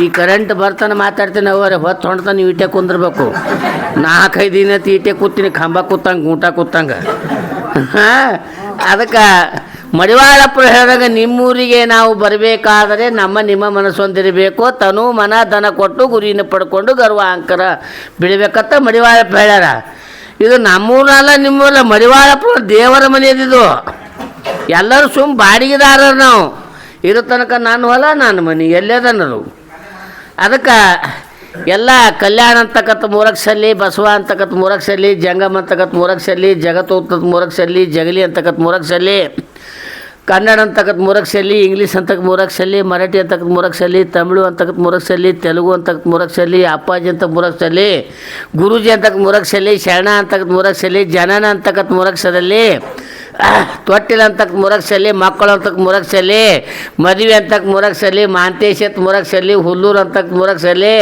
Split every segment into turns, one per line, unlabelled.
ಈ ಕರೆಂಟ್ ಬರ್ತಾನೆ ಮಾತಾಡ್ತೀನಿ ಅವರೇ ಹೊತ್ತು ಹೊಂಡ್ತಾನೆ ನೀವು ಈಟೆ ಕುಂದಿರ್ಬೇಕು. 4-5 ದಿನ ಈಟೆ ಕೂತೀನಿ, ಕಂಬ ಕೂತಂಗೆ ಊಟ ಕೂತಂಗೆ. ಹಾಂ, ಅದಕ್ಕೆ ಮಡಿವಾಳಪ್ಪರು ಹೇಳಿದಾಗ ನಿಮ್ಮೂರಿಗೆ ನಾವು ಬರಬೇಕಾದರೆ ನಿಮ್ಮ ಮನಸ್ಸು ಹೊಂದಿರಬೇಕು, ತನು ಮನ ಧನ ಕೊಟ್ಟು ಗುರಿನ ಪಡ್ಕೊಂಡು ಗರ್ವ ಅಂಕರ ಬಿಡಬೇಕಂತ ಮಡಿವಾಳಪ್ಪ ಹೇಳ್ಯಾರ. ಇದು ನಮ್ಮೂರಲ್ಲ ನಿಮ್ಮೂರಲ್ಲ, ಮಡಿವಾಳಪ್ಪರು ದೇವರ ಮನೆಯದಿದು. ಎಲ್ಲರೂ ಬಾಡಿಗೆದಾರರು ನಾವು. ಇರೋ ತನಕ ನಾನು ಹೊಲ ನಾನು ಮನೆ ಎಲ್ಲೇದನ್ನೋದು. ಅದಕ್ಕೆ ಎಲ್ಲ ಕಲ್ಯಾಣ ಅಂತಕ್ಕಂಥ 3 ಅಕ್ಷರಲ್ಲಿ, ಬಸವ ಅಂತಕ್ಕಂಥ 3 ಅಕ್ಷರಲ್ಲಿ, ಜಂಗಮ ಅಂತಕ್ಕಂಥ 3 ಅಕ್ಷರಲ್ಲಿ, ಜಗತ್ತು ಅಂತಕ್ಕಂಥ 3 ಅಕ್ಷರಲ್ಲಿ, ಜಗಲಿ ಅಂತಕ್ಕಂಥ 3 ಅಕ್ಷರಲ್ಲಿ, ಕನ್ನಡ ಅಂತಕ್ಕಂಥ 3 ಅಕ್ಷರಲ್ಲಿ, ಇಂಗ್ಲೀಷ್ ಅಂತಕ್ಕ 3 ಅಕ್ಷರಲ್ಲಿ, ಮರಾಠಿ ಅಂತಕ್ಕಂಥ 3 ಅಕ್ಷರಲ್ಲಿ, ತಮಿಳು ಅಂತಕ್ಕಂಥ 3 ಅಕ್ಷರಲ್ಲಿ, ತೆಲುಗು ಅಂತಕ್ಕಂಥ 3 ಅಕ್ಷರಲ್ಲಿ, ಅಪ್ಪಾಜಿ ಅಂತ 3 ಅಕ್ಷರಲ್ಲಿ, ಗುರುಜಿ ಅಂತಕ್ಕಂಥ 3 ಅಕ್ಷರಲ್ಲಿ, ಶರಣ ಅಂತಕ್ಕಂಥ 3 ಅಕ್ಷರಲ್ಲಿ, ಜನನ ಅಂತಕ್ಕಂಥ 3 ಅಕ್ಷರಲ್ಲಿ, ತೊಟ್ಟಿಲ್ ಅಂತಕ್ಕ 3 ಅಕ್ಷರಲ್ಲಿ, ಮಕ್ಕಳು ಅಂತಕ್ಕ 3 ಅಕ್ಷರಲ್ಲಿ, ಮದುವೆ ಅಂತಕ್ಕ 3 ಅಕ್ಷರಲ್ಲಿ, ಮಾಂತೇಶ್ ಅಂತ 3 ಅಕ್ಷರಲ್ಲಿ, ಹುಲ್ಲೂರು ಅಂತಕ್ಕ 3 ಅಕ್ಷರಲ್ಲಿ,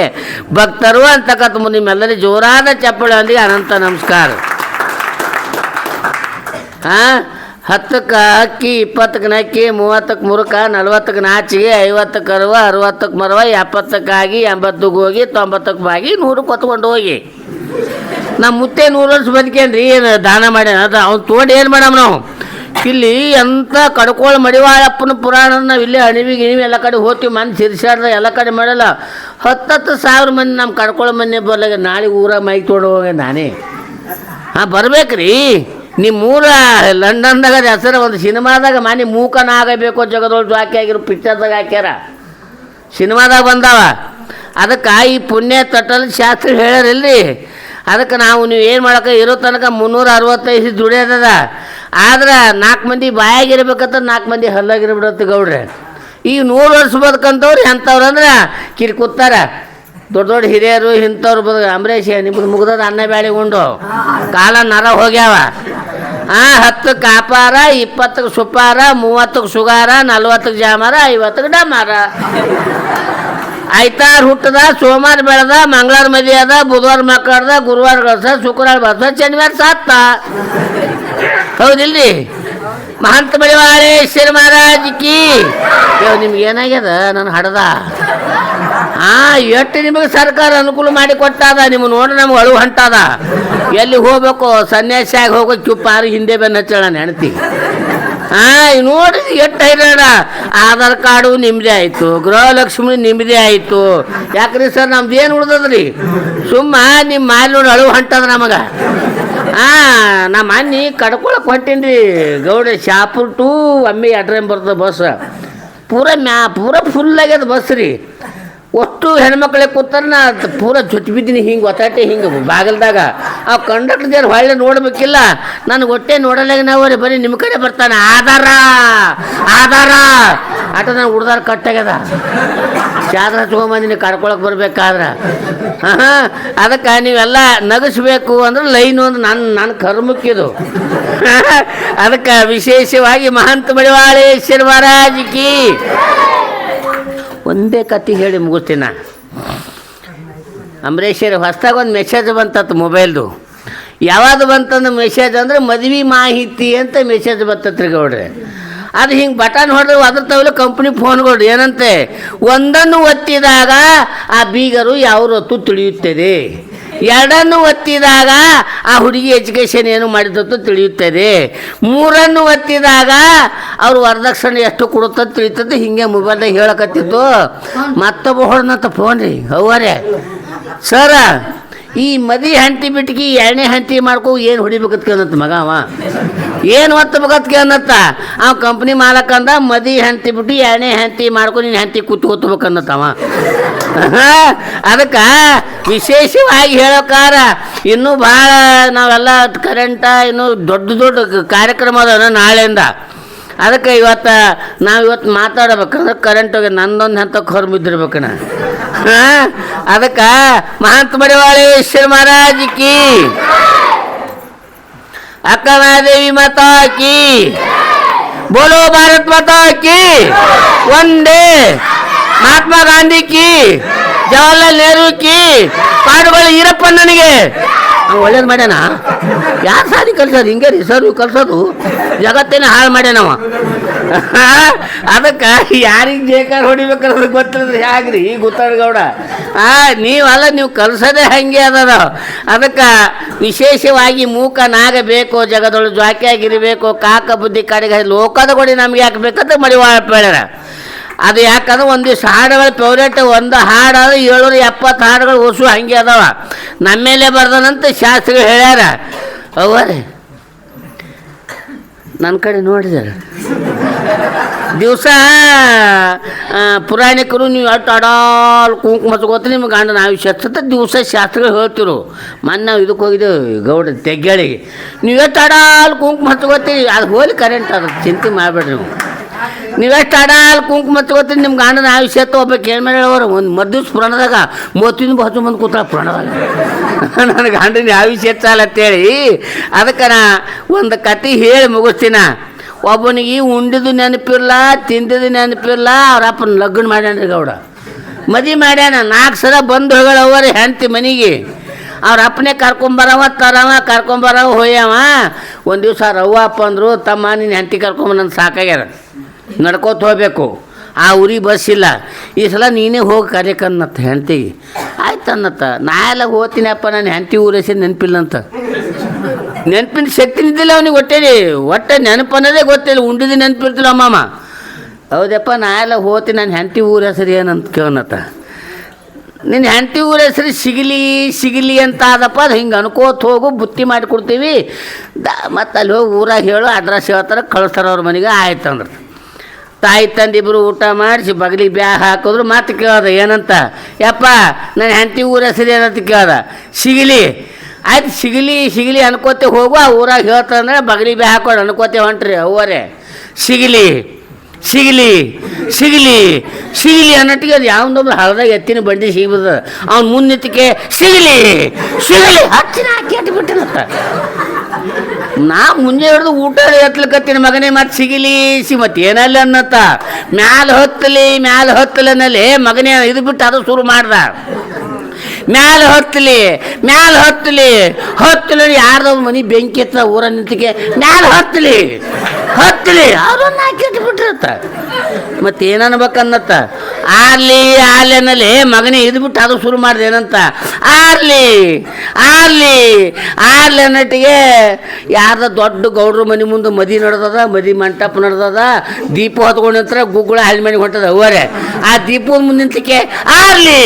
ಭಕ್ತರು ಅಂತಕ್ಕಂಥ ನಿಮ್ಮೆಲ್ಲರಿಗೂ ಜೋರಾದ ಚಪ್ಪಳೊಂದಿಗೆ ಅನಂತ ನಮಸ್ಕಾರ. ಹಾಂ, 10ಕ್ಕೆ ಅಕ್ಕಿ, 20ಕ್ಕೆ ನಕ್ಕಿ, 30ಕ್ಕೆ ಮುರುಕ, 40ಕ್ಕೆ ನಾಚಿಗೆ, 50ಕ್ಕೆ ಕರುವ, 60ಕ್ಕೆ ಮರವ, 70ಕ್ಕೆ ಆಗಿ, 80ಕ್ಕೆ ಹೋಗಿ, 90ಕ್ಕೆ ಬಾಗಿ, 100ಕ್ಕೆ ಹೊತ್ಕೊಂಡು ಹೋಗಿ. ನಮ್ಮ ಮುತ್ತೆ 100 ವರ್ಷ ಬದುಕೇನ್ರಿ, ಏನು ದಾನ ಮಾಡ್ಯಾನ? ಅದು ಅವ್ನು ತೊಗೊಂಡು ಏನು ಮಾಡಮ್ಮ ನಾವು? ಇಲ್ಲಿ ಎಂಥ ಕಡ್ಕೋಳು ಮಡಿವಾಳಪ್ಪನ ಪುರಾಣದ ನಾವು ಇಲ್ಲೇ ಅಣಿವಿಗೆ ಎಲ್ಲ ಕಡೆ ಹೋಗ್ತೀವಿ. ಮನೆ ಸಿರ್ಸಾಡ್ದ ಎಲ್ಲ ಕಡೆ ಮಾಡಲ್ಲ. 10,000 ಮಂದಿ ನಮ್ಮ ಕಡ್ಕೋಳ ಮನೆ ಬರ್ಲಾಗ ನಾಳೆ ಊರ ಮೈಕ್ ತೊಗೊಂಡು ಹೋಗಿ ನಾನೇ. ಹಾಂ, ಬರ್ಬೇಕ್ರಿ. ನಿಮ್ಮೂರ ಲಂಡನ್ದಾಗ ಹೆಸರು ಒಂದು ಸಿನಿಮಾದಾಗ ಮನೆ ಮೂಕನಾಗಬೇಕು ಜಗದೊಳಗೆ ಜಾಕಿ ಆಗಿರೋ ಪಿಕ್ಚರ್ದಾಗ ಹಾಕ್ಯಾರ, ಸಿನಿಮಾದಾಗ ಬಂದಾವ. ಅದಕ್ಕೆ ಈ ಪುಣ್ಯ ತಟ್ಟಲ್ ಶಾಸ್ತ್ರ ಹೇಳ್ಯಾರಿಲ್ರಿ. ಅದಕ್ಕೆ ನೀವು ಏನು ಮಾಡೋಕೆ ಇರೋ ತನಕ 365 ದುಡಿಯೋದದ. ಆದ್ರೆ 4 ಮಂದಿ ಬಾಯಾಗಿರ್ಬೇಕಂತ 4 ಮಂದಿ ಹಲ್ಲಾಗಿರ್ಬಿಡತ್ತೆ ಗೌಡ್ರೆ. ಈಗ 100 ವರ್ಷ ಬದುಕಂತವ್ರು ಎಂಥವ್ರು ಅಂದ್ರೆ ಕೂತಾರ ದೊಡ್ಡ ದೊಡ್ಡ ಹಿರಿಯರು ಇಂಥವ್ರು ಅಂಬರೀಷ್ ನಿಮ್ಗೆ ಮುಗ್ದದ ಅನ್ನ ಬ್ಯಾಳಿ ಉಂಡು ಕಾಲ ನರ ಹೋಗ್ಯಾವ. 10ಕ್ಕೆ ಕಾಪಾರ, 20ಕ್ಕೆ ಸುಪಾರ, 30ಕ್ಕೆ ಸುಗಾರ, 40ಕ್ಕೆ ಜಾಮಾರ, 50ಕ್ಕೆ ಡಮಾರ. ಆಯ್ತಾರ ಹುಟ್ಟದ, ಸೋಮವಾರ ಬೆಳೆದ, ಮಂಗಳವಾರ ಮದುವೆ ಅದ, ಬುಧವಾರ ಮಕ್ಕಳದ, ಗುರುವಾರ ಗಳಸ, ಶುಕ್ರವಾರ ಬಸ, ಶನಿವಾರ ಸತ್ತ. ಹೌದಿಲ್ರಿ? ಮಹಂತ ಮಡಿವಾಳೇಶ್ವರ ಮಹಾರಾಜ್ ಕಿ. ನಿಮ್ಗೆ ಏನಾಗ್ಯದ ನನ್ನ ಹಡದ? ಎಷ್ಟು ನಿಮಗೆ ಸರ್ಕಾರ ಅನುಕೂಲ ಮಾಡಿ ಕೊಟ್ಟಾದ. ನಿಮ್ಗೆ ನೋಡಿ ನಮ್ಗೆ ಅಳು ಹೊಂಟಾದ. ಎಲ್ಲಿ ಹೋಗ್ಬೇಕು? ಸನ್ಯಾಸಿಯಾಗಿ ಹೋಗೋ ಚುಪ್ಪಾರು ಹಿಂದೆ ಬೆನ್ನ ಹಚ್ಚಳ ನೆನತಿ. ನೋಡಿ ಎಷ್ಟು ಹೈರಾಣ. ಆಧಾರ್ ಕಾರ್ಡು ನಿಮ್ಮದೇ ಆಯಿತು, ಗೃಹಲಕ್ಷ್ಮಿ ನಿಮ್ಮದೇ ಆಯಿತು. ಯಾಕ್ರಿ ಸರ್ ನಮ್ದು ಏನು ಉಳ್ದದ್ರಿ? ಸುಮ್ಮ ನಿಮ್ಮ ಮಾಲಿ ನೋಡಿ ಅಳು ಹೊಂಟದ ನಮಗೆ. ನಾ ಮನ್ನಿ ಕಡ್ಕೊಳಕ್ಕೆ ಹೊಂಟೀನಿ ರೀ ಗೌಡ. ಶಾಪುರ್ ಟು ಒಮ್ಮೆ ಅಡ್ರೇಮ್ ಬರ್ತದೆ ಬಸ್. ಪೂರ ಫುಲ್ ಆಗ್ಯದ ಬಸ್ ರೀ. ಒಟ್ಟು ಹೆಣ್ಮಕ್ಳಿಗೆ ಕೂತಾರ. ನಾ ಪೂರ ಜೊತೆ ಬಿದ್ದೀನಿ ಹಿಂಗೆ ಒತ್ತಾಟೆ ಹಿಂಗೆ ಬಾಗಲ್ದಾಗ. ಆ ಕಂಡಕ್ಟರ್ ಜರ ಹೊಳ್ಳೆ ನೋಡ್ಬೇಕಿಲ್ಲ. ನನಗೆ ಒಟ್ಟೆ ನೋಡಲಾಗ ನಾವು ಬರೀ ನಿಮ್ಮ ಕಡೆ ಬರ್ತಾನೆ. ಆಧಾರ ಆಟ ನಾನು ಹುಡ್ದಾರ ಕಟ್ಟಾಗ್ಯದ. ಚಾದ್ರ ಹಚ್ಕೊಂಬಂದಿನಿ ಕಡ್ಕೊಳಕ್ಕೆ ಬರ್ಬೇಕಾದ್ರೆ. ಅದಕ್ಕೆ ನೀವೆಲ್ಲ ನಗಿಸ್ಬೇಕು ಅಂದ್ರೆ ಲೈನು ಅಂದ್ರೆ ನನ್ನ ಕರ್ಮಕ್ಕಿದು. ಅದಕ್ಕೆ ವಿಶೇಷವಾಗಿ ಮಹಂತ ಮಡಿವಾಳೇಶ್ವರ ಮಹಾರಾಜ್ ಕಿ. ಒಂದೇ ಕತೆ ಹೇಳಿ ಮುಗಿಸ್ತೀನ. ಅಂಬರೀಷರ ಹೊಸ್ದಾಗ ಒಂದು ಮೆಸೇಜ್ ಬಂತತ್ತು ಮೊಬೈಲ್ದು. ಯಾವುದು ಬಂತಂದು ಮೆಸೇಜ್ ಅಂದರೆ ಮದುವೆ ಮಾಹಿತಿ ಅಂತ ಮೆಸೇಜ್ ಬರ್ತತ್ರಿ ಗೌಡ್ರೆ. ಅದು ಹಿಂಗೆ ಬಟನ್ ಹೊಡೆದು ಅದ್ರ ತವಲೆ ಕಂಪ್ನಿ ಫೋನ್ಗಳು ಏನಂತೆ, ಒಂದನ್ನು ಒತ್ತಿದಾಗ ಆ ಬೀಗರು ಯಾವ ಹೊತ್ತು ತಿಳಿಯುತ್ತದೆ, 2 ಒತ್ತಿದಾಗ ಆ ಹುಡುಗಿ ಎಜುಕೇಷನ್ ಏನು ಮಾಡಿದತ್ತು ತಿಳಿಯುತ್ತದೆ, 3 ಒತ್ತಿದಾಗ ಅವ್ರು ವರದಕ್ಷಿಣೆ ಎಷ್ಟು ಕೊಡುತ್ತಂತ ತಿಳಿತದೆ. ಹಿಂಗೆ ಮೊಬೈಲ್ದಾಗ ಹೇಳಕತ್ತಿತ್ತು. ಮತ್ತೊಬ್ಬ ಹೊಡೆದಂತ ಫೋನ್ ರೀ. ಅವರೇ ಸರ ಈ ಮದಿ ಹಂತಿ ಬಿಟ್ಟಿಗೆ 2ನೇ ಹಂತಿ ಮಾಡ್ಕೊ ಏನು ಹೊಡಿಬೇಕತ್ಕಂದತ್ತ ಮಗ. ಅವ ಏನು ಒತ್ತಬೇಕತ್ಕೆ ಅನ್ನತ್ತ. ಅವ ಕಂಪ್ನಿ ಮಾಲಕಂದ ಮದಿ ಹಂತಿ ಬಿಟ್ಟು 2ನೇ ಹಂತಿ ಮಾಡ್ಕೊ ನೀನು ಹಂತಿ ಕೂತ್ಕೋಬೇಕನ್ನತ್ತವ. ಅದಕ್ಕೆ ವಿಶೇಷವಾಗಿ ಹೇಳೋಕಾರ ಇನ್ನೂ ಭಾಳ ನಾವೆಲ್ಲ ಕರೆಂಟ ಇನ್ನೂ ದೊಡ್ಡ ಕಾರ್ಯಕ್ರಮ ಅದ ನಾಳೆಯಿಂದ. ಅದಕ್ಕೆ ನಾವಿವತ್ತು ಮಾತಾಡಬೇಕಂದ್ರೆ ಕರೆಂಟ್ ಹೋಗಿ ನಂದೊಂದು ಹಂತಕ್ಕೆ ಹೊರಬಿದ್ದಿರ್ಬೇಕಣ್ಣ. ಅದಕ್ಕೆ ಮಹಂತ ಮಡಿವಾಳೇಶ್ವರ ಮಹಾರಾಜ್ ಕಿ, ಅಕ್ಕಮಹಾದೇವಿ ಮಾತಾ ಕಿ, ಬೋಲೋ ಭಾರತ್ ಮಾತಾ ಕಿ, ಒಂದೇ ಮಹಾತ್ಮ ಗಾಂಧಿ ಕಿ, ಜವಾಹರ್ಲಾಲ್ ನೆಹರು ಕಿ. ಪಾಡುಗಳು ಇರಪ್ಪ ನನಗೆ ಅವ್ನು ಒಳ್ಳೇದು ಮಾಡ್ಯಾನ. ಯಾರು ಸಾರಿ ಕಲ್ಸೋದು ಹಿಂಗೆ ರೀ ಸರ್ ಕಲ್ಸೋದು? ಜಗತ್ತೇನೆ ಹಾಳು ಮಾಡ್ಯಾನವ. ಅದಕ್ಕೆ ಯಾರಿಗೆ ಬೇಕಾದ್ರೆ ಹೊಡಿಬೇಕಾದ್ರೆ ಗೊತ್ತಿರೋದು ಹೇಗ್ರಿ ಗುತ್ತಡಗೌಡ ನೀವು ಕಲ್ಸೋದೇ ಹಂಗೆ ಅದ. ಅದಕ್ಕೆ ವಿಶೇಷವಾಗಿ ಮೂಕನಾಗಬೇಕು, ಜಗದೊಳು ಜ್ವಾಕಿಯಾಗಿರಬೇಕು, ಕಾಕ ಬುದ್ಧಿ ಕಡೆಗೆ ಲೋಕದ ಕೊಡಿ ನಮ್ಗೆ ಯಾಕೆ ಬೇಕಂತ ಮಡಿವಾಳ ಹೇಳ್ಯಾರ. ಅದು ಯಾಕಂದ್ರೆ ಒಂದು ದಿವಸ ಹಾಡುಗಳ ಫೇವ್ರೇಟ್ ಒಂದು ಹಾಡು 770 ಹಾಡುಗಳು ಹೊಸು ಹಂಗೆ ಅದಾವ. ನಮ್ಮೇಲೆ ಬರ್ದನಂತ ಶಾಸ್ತ್ರಿಗಳು ಹೇಳ್ಯಾರ. ಅವರೇ ನನ್ನ ಕಡೆ ನೋಡಿದಾರೆ ದಿವಸ ಪುರಾಣಿಕರು ನೀವು ಅಟ್ಟು ಅಡಾಲ್ ಕುಂಕುಮ ಹಚ್ಕೋತ ನಿಮ್ಮ ಗಂಡನ ಆಯುಷ್ಯ ಸತ ದಿವಸ ಶಾಸ್ತ್ರಗಳು ಹೇಳ್ತಿರು. ಮೊನ್ನೆ ನಾವು ಇದಕ್ಕೆ ಹೋಗಿದ್ದೆವು ಗೌಡ ತೆಗ್ಗಳಿಗೆ, ನೀವು ಎಷ್ಟು ಅಡಾಲ್ ಕುಂಕುಮ ಹಚ್ಕೋತೀರಿ ಅದು ಹೋಲಿ ಕರೆಂಟ್ ಅದು ಚಿಂತೆ ಮಾಡಬೇಡ್ರಿ. ನೀವೆಷ್ಟು ಅಡಾಲ್ ಕುಂಕುಮ ಹಚ್ಕೋತೀರಿ ನಿಮ್ಮ ಗಂಡನ ಆಯುಷ್ಯ ಒಬ್ಬಕ್ಕೆ ಏನು ಮಾಡಿ ಹೇಳೋರು ಒಂದು ಮದ್ದಿವ್ಸ ಪುರಾಣದಾಗ 30 ಹಚ್ಚು ಮಂದಿ ಕೂತಾಳ ಪುರಾಣದಾಗ ನನ್ನ ಗಂಡನ ಆಯುಷ್ಯ ಹೆಚ್ಚಲ್ಲ ಅಂತೇಳಿ. ಅದಕ್ಕೆ ನಾ ಒಂದು ಕತೆ ಹೇಳಿ ಮುಗಿಸ್ತೀನ. ಒಬ್ಬನಿಗೆ ಉಂಡಿದ್ದು ನೆನಪಿಲ್ಲ, ತಿಂದಿದ್ದು ನೆನಪಿಲ್ಲ. ಅವ್ರ ಅಪ್ಪನ ಲಗ್ನ ಮಾಡ್ಯಾನ್ರಿ ಗೌಡ, ಮದುವೆ ಮಾಡ್ಯಾನ. 4 ಸಲ ಬಂದು ಹೋಗಳವ್ರಿ ಹೆಂಡತಿ ಮನೆಗೆ. ಅವ್ರ ಅಪ್ಪನೇ ಕರ್ಕೊಂಬರವ ಕರ್ಕೊಂಬರವ ಹೋಯವ. ಒಂದು ದಿವಸ ರವ್ವ ಅಪ್ಪ ಅಂದರು, ತಮ್ಮ ನೀನು ಹೆಂಡತಿ ಕರ್ಕೊಂಬಂದು ಸಾಕಾಗ್ಯಾರ, ನಡ್ಕೋತ ಹೋಗ್ಬೇಕು, ಆ ಊರಿಗೆ ಬಸ್ ಇಲ್ಲ, ಈ ಸಲ ನೀನೇ ಹೋಗಿ ಕರೆಯಕ್ಕನ್ನತ್ತ ಹೆಂಡತಿಗೆ. ಆಯ್ತು ಅನ್ನತ್ತ. ನಾ ಎಲ್ಲ ಹೋಗ್ತೀನಪ್ಪ, ನಾನು ಹೆಂಡತಿ ಊರೇಸಿ ನೆನಪಿಲ್ಲ ಅಂತ. ನೆನಪಿನ ಶಕ್ತಿ ನಿದ್ದಿಲ್ಲ ಅವನಿಗೆ ಒಟ್ಟೆ ನೆನಪು ಅನ್ನೋದೇ ಗೊತ್ತಿಲ್ಲ. ಉಂಡಿದ್ದು ನೆನಪಿರ್ತಿಲ್ಲ ಅಮ್ಮಮ್ಮ. ಹೌದಪ್ಪ ನಾ ಎಲ್ಲ ಹೋಗ್ತೀನಿ, ನಾನು ಹೆಂಡತಿ ಊರ ಹೆಸರು ಏನಂತ ಕೇಳನತ್ತ. ನಿನ್ನ ಹೆಂಡತಿ ಊರ ಹೆಸರು ಸಿಗಲಿ ಅಂತ ಆದಪ್ಪ. ಅದು ಹಿಂಗೆ ಅನ್ಕೋತ ಹೋಗು, ಬುತ್ತಿ ಮಾಡಿಕೊಡ್ತೀವಿ, ಮತ್ತು ಅಲ್ಲಿ ಹೋಗಿ ಊರಾಗ ಹೇಳು, ಅಡ್ರೆಸ್ ಹೇಳ್ತಾರೆ, ಕಳಿಸ್ತಾರೆ ಅವ್ರ ಮನೆಗೆ. ಆಯ್ತು ಅಂದ್ರೆ ತಾಯಿ ತಂದಿಬ್ಬರು ಊಟ ಮಾಡಿಸಿ ಬಗಲಿಗೆ ಬ್ಯಾಗ್ ಹಾಕಿದ್ರು. ಮತ್ತೆ ಕೇಳ್ದೆ ಏನಂತ, ಯಪ್ಪ ನನ್ನ ಹೆಂಡತಿ ಊರ ಹೆಸರು ಏನಂತ ಕೇಳ್ದ. ಸಿಗಲಿ. ಆಯ್ತು ಸಿಗಲಿ ಅನ್ಕೋತೆ ಹೋಗು, ಆ ಊರಾಗ ಹೇಳ್ತಾರಂದ್ರೆ ಬಗಲಿಗೆ ಬ್ಯಾಗ್ ಹಾಕೊಂಡು ಅನ್ಕೋತೆ ಹೊಂಟ್ರಿ ಅವ್ವರೇ. ಸಿಗಲಿ ಅನ್ನಟ್ಟಿಗೆ ಅದು ಯಾವೊಂದೊಬ್ರು ಹಳದಾಗ ಎತ್ತಿನ ಬಂಡಿ ಸಿಗ್ಬದ. ಅವ್ನು ಮುನ್ನಿತ್ತಿಗೆ ಸಿಗಲಿ ಹಚ್ಚಿನ ಹಾಕಿ ಬಿಟ್ಟನತ್ತ. ನಾ ಮುಂಜೆ ಹಿಡಿದು ಊಟ ಎತ್ತಲಕತ್ತೀನಿ ಮಗನೇ, ಮತ್ತೆ ಸಿಗಲಿ ಮತ್ತೆ ಏನಲ್ಲ ಅನ್ನತ್ತ. ಮ್ಯಾಲ ಹತ್ತಲಿ ಅನ್ನಲ್ಲಿ ಮಗನೇ ಇದು ಬಿಟ್ಟು ಅದು ಶುರು ಮಾಡ್ದ. ಮ್ಯಾಲ ಹತ್ತಲಿ ಯಾರ್ದೋ ಮನೆ ಬೆಂಕಿ ಎತ್ತ ಊರ ನಿಂತಿಗೆ ಮ್ಯಾಲ ಹತ್ತಲಿ ಅವ್ರನ್ನ ಹಾಕಿಟ್ಟು ಬಿಟ್ರತ್ತ. ಮತ್ತೆ ಏನನ್ಬೇಕನ್ನತ್ತ. ಆರ್ಲಿ ಅನ್ನಲ್ಲಿ ಮಗನೇ ಇದು ಬಿಟ್ಟು ಅದು ಶುರು ಮಾಡ್ದೆ ಏನಂತ. ಆರ್ಲಿ ಅನ್ನಟ್ಟಿಗೆ ಯಾರ್ದ ದೊಡ್ಡ ಗೌಡ್ರ ಮನೆ ಮುಂದೆ ಮದಿ ನಡೆದದ, ಮದಿ ಮಂಟಪ ನಡೆದದ, ದೀಪ ಹೊತ್ಕೊಂಡು ನಿಂತರ ಗುಗ್ಗಳ ಹಳ್ಳಿ ಮನೆಗೆ ಹೊಂಟದ ಅವರೇ. ಆ ದೀಪದ ಮುಂದೆ ನಿಂತಕ್ಕೆ ಆರ್ಲಿ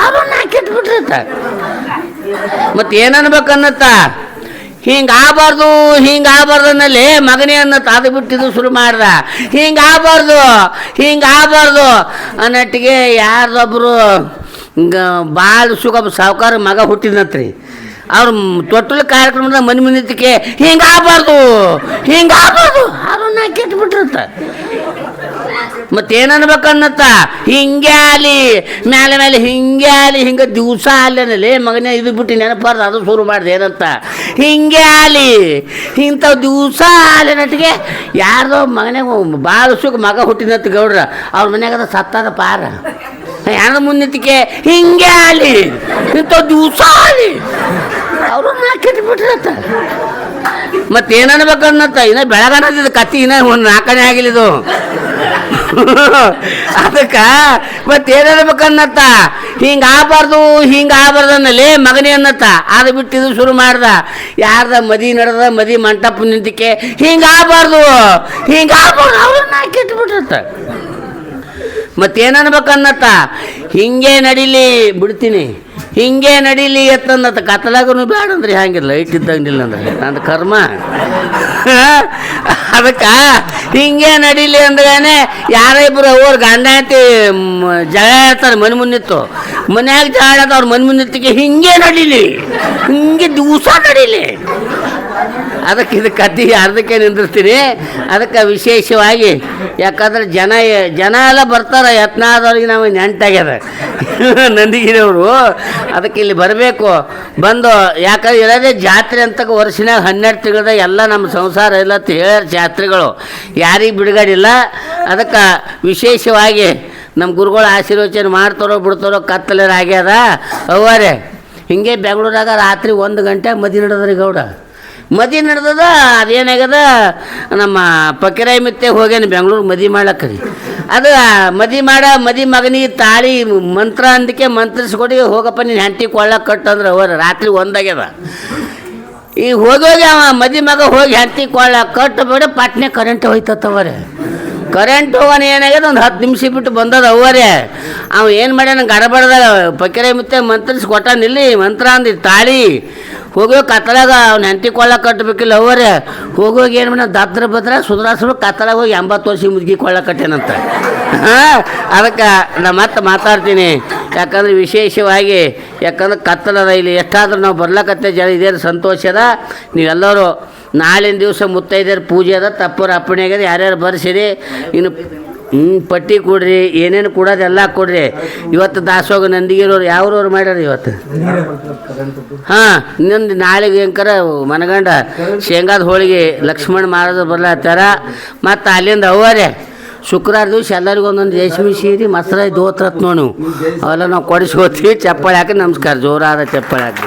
ಅವ್ರನ್ನ ಹಾಕಿಟ್ಟು ಬಿಟ್ರತ್ತ. ಮತ್ತೆ ಏನನ್ಬೇಕನ್ನತ್ತ. ಹಿಂಗಾಗಬಾರ್ದು ಅನ್ನಲ್ಲಿ ಮಗನೇ ಅನ್ನತ್ತ. ಅದು ಬಿಟ್ಟಿದ್ದು ಶುರು ಮಾಡ್ದ. ಹಿಂಗಾಗಬಾರ್ದು ಅನ್ನಟ್ಟಿಗೆ ಯಾರ್ದೊಬ್ಬರು ಭಾಳ ಸುಖ ಸಾವುಕಾರ ಮಗ ಹುಟ್ಟಿದ್ನತ್ರಿ. ಅವ್ರು ತೊಟ್ಟಲ ಕಾರ್ಯಕ್ರಮದ ಮನೆ ಮುಂದಿದ್ದಕ್ಕೆ ಹಿಂಗಾಗಬಾರ್ದು ಅವ್ರನ್ನ ಕೆಟ್ಬಿಟ್ರತ್ತ. ಮತ್ತೇನನ್ಬೇಕನ್ನತ್ತ. ಹಿಂಗೆ ಆಲಿ ಮೇಲೆ ಹಿಂಗೆ ದಿವಸ ಅಲ್ಲೇನಲ್ಲಿ ಮಗನೇ ಇದು ಬಿಟ್ಟು ನೆನಪಾರ್ದು ಅದು ಶುರು ಮಾಡಿದೆ ಏನಂತ. ಹಿಂಗೆ ಆಲಿ ಇಂಥವು ದಿವಸ ನಟ್ಟಿಗೆ ಯಾರ್ದೋ ಮಗನಾಗ ಭಾಳ ಸುಖ ಮಗ ಹುಟ್ಟಿನತ್ತ ಗೌಡ್ರ. ಅವ್ರ ಮನ್ಯಾಗದ ಸತ್ತದ ಪಾರ ಯಾರ ಮುಂದಿದ್ದಕ್ಕೆ ಹಿಂಗೆ ಆಲಿ ಇಂಥವು ದಿವಸ ಆಲಿ ಅವ್ರನ್ನ ಕೆಟ್ಬಿಟ್ರತ್ತ. ಮತ್ತೇನನ್ಬೇಕನ್ನತ್ತ. ಇನ್ನ ಬೆಳಗಾನದಿದ್ದು ಕತ್ತಿ ಇನ್ನ ಒಂದು 4ನೇ ಆಗಿಲಿದು. ಅದಕ್ಕೆ ಮತ್ತೇನನ್ಬೇಕನ್ನತ್ತ. ಹಿಂಗಾಗಬಾರ್ದು ಅನ್ನಲ್ಲಿ ಮಗನೇ ಅನ್ನತ್ತ. ಅದು ಬಿಟ್ಟಿದ್ದು ಶುರು ಮಾಡ್ದ. ಯಾರ್ದ ಮದಿ ನಡೆದ ಮದಿ ಮಂಟಪ ನಿಂತಿಕೆ ಹಿಂಗಾಗಬಾರ್ದು ಅವ್ರನ್ನ ಕೆಟ್ಬಿಟ್ರತ್ತ. ಮತ್ತೇನನ್ಬೇಕನ್ನತ್ತ. ಹಿಂಗೆ ನಡೀಲಿ ಬಿಡ್ತೀನಿ, ಹಿಂಗೆ ನಡೀಲಿ ಎತ್ತನ್ನತ್ತ. ಕತ್ತಲಾಗೂ ಬೇಡ ಅಂದ್ರೆ ಹಂಗೆ ಲೈಟ್ ಇದ್ದಂಗಿಲ್ಲ ಅಂದ್ರೆ ನನ್ನ ಕರ್ಮ. ಅದಕ್ಕೆ ಹಿಂಗೆ ನಡೀಲಿ ಅಂದ್ರೇನೆ ಯಾರ ಇಬ್ಬರು ಅವ್ರ ಗಂಡ ಐತಿ ಜಗಳ ಹೇಳ್ತಾರೆ ಮನೆ ಮುಂದಿತ್ತು. ಮನ್ಯಾಗ ಜಗಳ ಅವ್ರ ಮನೆ ಮುಂದಿತ್ತಿಗೆ ಹಿಂಗೆ ನಡೀಲಿ, ಹಿಂಗೆ ದಿವಸ ನಡೀಲಿ. ಅದಕ್ಕೆ ಇದು ಕತ್ತಿ ಅರ್ಧಕ್ಕೆ ನಿಂದಿರ್ತೀನಿ. ಅದಕ್ಕೆ ವಿಶೇಷವಾಗಿ ಯಾಕಂದ್ರೆ ಜನ ಎಲ್ಲ ಬರ್ತಾರೆ. ಯತ್ನಾದವ್ರಿಗೆ ನಾವು ನೆಂಟಾಗ್ಯದ ನಂದಿಗಿರಿಯವರು. ಅದಕ್ಕೆ ಇಲ್ಲಿ ಬರಬೇಕು. ಬಂದು ಯಾಕಂದ್ರೆ ಇರೋದೇ ಜಾತ್ರೆ ಅಂತ ವರ್ಷನಾಗ 12 ತಿಂಗಳದಾಗ ಎಲ್ಲ ನಮ್ಮ ಸಂಸಾರ ಇಲ್ಲ ಅಂತ ಹೇಳ್ಯಾರ ಜಾತ್ರೆಗಳು. ಯಾರಿಗೆ ಬಿಡುಗಡಿಲ್ಲ. ಅದಕ್ಕೆ ವಿಶೇಷವಾಗಿ ನಮ್ಮ ಗುರುಗಳು ಆಶೀರ್ವಚನೆ ಮಾಡ್ತಾರೋ ಬಿಡ್ತಾರೋ ಕತ್ತಲೇರು ಆಗ್ಯದ. ಅವ್ವರೇ ಹಿಂಗೆ ಬೆಂಗಳೂರಾಗ ರಾತ್ರಿ 1 ಗಂಟೆ ಮದಿ ನಡೆದ್ರಿ ಗೌಡ. ಮದಿ ನಡೆದದ ಅದೇನಾಗ್ಯದ ನಮ್ಮ ಪಕ್ಕಿರಾಯಿ ಮಿತ್ತೆ ಹೋಗ್ಯಾನ ಬೆಂಗ್ಳೂರು ಮದಿ ಮಾಡ್ಲಕ್ಕ ರೀ ಅದು ಮದಿ ಮಗನಿಗೆ ತಾಳಿ ಮಂತ್ರ ಅಂದಕ್ಕೆ ಮಂತ್ರಿಸ್ಕೊಡಿ ಹೋಗಪ್ಪ ನೀನು ಹೆಂಡತಿ ಕೊಳ್ಳಕ್ಕೆ ಕಟ್ಟಂದ್ರೆ ಅವ್ರು ರಾತ್ರಿ ಒಂದಾಗ್ಯದ ಈಗ ಹೋಗಿ ಅವ ಮದಿ ಮಗ ಹೋಗಿ ಹೆಂಡತಿ ಕೊಳ್ಳಕ್ಕೆ ಕಟ್ಟಬೇಡ ಪಟ್ನೆ ಕರೆಂಟ್ ಹೋಯ್ತವರೆ ಕರೆಂಟ್ ಹೋಗೋಣ ಏನಾಗ್ಯದ ಒಂದು 10 ನಿಮಿಷ ಬಿಟ್ಟು ಬಂದದ ಅವರೇ ಅವ ಏನು ಮಾಡ್ಯಾನ ಗಡಬಡ್ದಾಗ ಪಕ್ಕಿರಾಯಿ ಮಿತ್ತೆ ಮಂತ್ರಿಸಿ ಕೊಟ್ಟಾನಿಲ್ಲಿ ಮಂತ್ರ ಅಂದಿ ತಾಳಿ ಹೋಗೋ ಕತ್ತಲಾಗ ಅವ್ನು ಹೆಂಡತಿ ಕೊಳ್ಳಕ್ಕೆ ಕಟ್ಟಬೇಕಿಲ್ಲ ಅವರೇ ಹೋಗೋಗಿ ಏನು ಮಾಡ ದದ್ರ ಬದ್ರ ಸುಧಾರಿಸ್ರು ಕತ್ತಲಾಗ ಹೋಗಿ 80 ವರ್ಷ ಮುದುಕಿ ಕೊಳ್ಳಕ್ಕೆ ಕಟ್ಟೇನಂತ ಹಾಂ ಅದಕ್ಕೆ ನಾ ಮತ್ತೆ ಮಾತಾಡ್ತೀನಿ ಯಾಕಂದ್ರೆ ವಿಶೇಷವಾಗಿ ಯಾಕಂದ್ರೆ ಕತ್ತಲದ ಇಲ್ಲಿ ಎಷ್ಟಾದ್ರೂ ನಾವು ಬರ್ಲಕತ್ತೆ ಜನ ಇದೇನು ಸಂತೋಷದ ನೀವೆಲ್ಲರೂ ನಾಳಿನ ದಿವಸ ಮುತ್ತೈದೆಯರ ಪೂಜೆ ಅದ ತಪ್ಪರ ಅಪ್ಪಣೆ ಆಗ್ಯದ ಯಾರ್ಯಾರು ಬರ್ಸಿರಿ ಇನ್ನು ಪಟ್ಟಿ ಕೊಡ್ರಿ ಏನೇನು ಕೊಡೋದೆಲ್ಲ ಕೊಡ್ರಿ ಇವತ್ತು ದಾಸೋಗ ನಂದಿಗಿರೋರು ಯಾವ್ರವ್ರು ಮಾಡ್ಯಾರ ಇವತ್ತು ಹಾಂ ಇನ್ನೊಂದು ನಾಳೆಗೆ ಹೆಂಗಾರ ಮನಗಂಡ ಶೇಂಗಾದ ಹೋಳಿಗೆ ಲಕ್ಷ್ಮಣ ಮಹಾರಾಜ ಬರ್ಲತ್ತಾರ ಮತ್ತು ಅಲ್ಲಿಂದ ಅವರೇ ಶುಕ್ರವಾರ ದಿವಸ ಎಲ್ಲರಿಗೂ ಒಂದೊಂದು ರೇಷ್ಮೆ ಸೀರೆ ಮಸರಾಯಿ ದೋತ್ರತ್ ನೋಡು ಅವೆಲ್ಲ ನಾವು ಕೊಡಿಸ್ಕೋತೀವಿ ಚಪ್ಪಾಳೆ ಹಾಕಿ ನಮಸ್ಕಾರ ಜೋರಾದ ಚಪ್ಪಾಳೆ ಹಾಕಿ